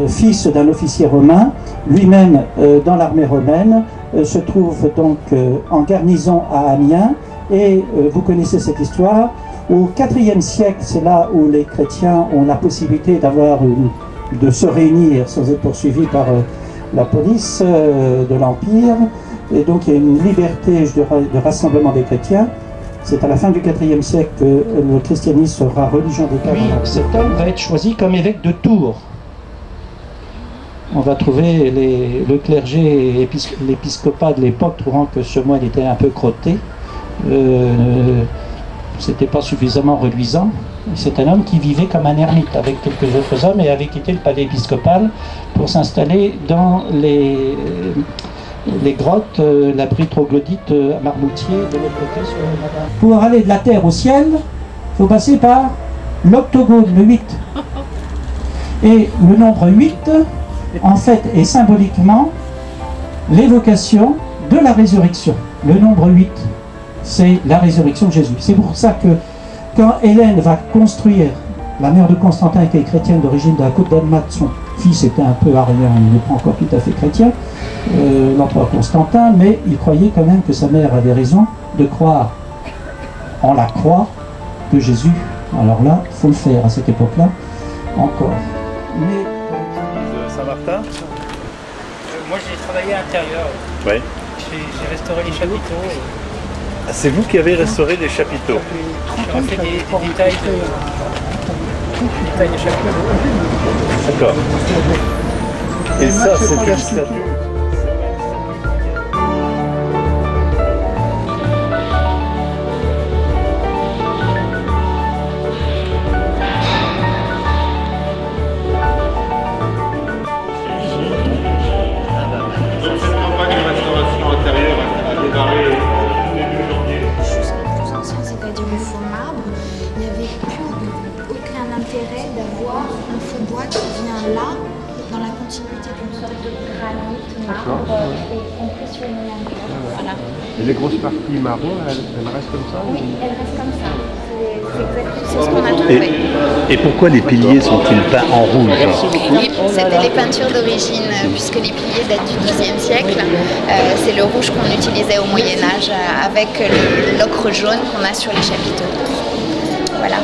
fils d'un officier romain, lui-même dans l'armée romaine, se trouve donc en garnison à Amiens, et vous connaissez cette histoire. Au IVe siècle, c'est là où les chrétiens ont la possibilité de se réunir sans être poursuivis par la police de l'Empire, et donc il y a une liberté de rassemblement des chrétiens. C'est à la fin du IVe siècle que le christianisme sera religion d'État. Cet homme va être choisi comme évêque de Tours. On va trouver le clergé et l'épiscopat de l'époque trouvant que ce moine était un peu crotté. C'était pas suffisamment reluisant. C'est un homme qui vivait comme un ermite avec quelques autres hommes et avait quitté le palais épiscopal pour s'installer dans les grottes, l'abri troglodyte à Marmoutier, de l'autre côté sur le Madin. Pour aller de la terre au ciel, il faut passer par l'octogone, le 8. Et le nombre 8, en fait, est symboliquement l'évocation de la résurrection. Le nombre 8, c'est la résurrection de Jésus. C'est pour ça que quand Hélène va construire, la mère de Constantin était chrétienne d'origine de la côte d'Almat, son fils était un peu arien, il n'est pas encore tout à fait chrétien, l'empereur Constantin, mais il croyait quand même que sa mère avait raison de croire en la croix de Jésus. Alors là, il faut le faire à cette époque-là, encore. Mais... Saint-Martin moi j'ai travaillé à l'intérieur. Oui. J'ai restauré les chapiteaux. Ah, c'est vous qui avez restauré les chapiteaux. J'ai refait des détails des chapiteaux. D'accord. Et ça, c'est une statue. D'avoir un faux bois qui vient là, dans la continuité d'une sorte de granit marbre et impressionné. Voilà. Et les grosses parties marron, elles restent comme ça? Oui, elles restent comme ça. C'est ce qu'on a trouvé. Et pourquoi les piliers sont-ils peints en rouge? C'était les peintures d'origine, puisque les piliers datent du XIIe siècle. C'est le rouge qu'on utilisait au Moyen-Âge avec l'ocre jaune qu'on a sur les chapiteaux. Voilà.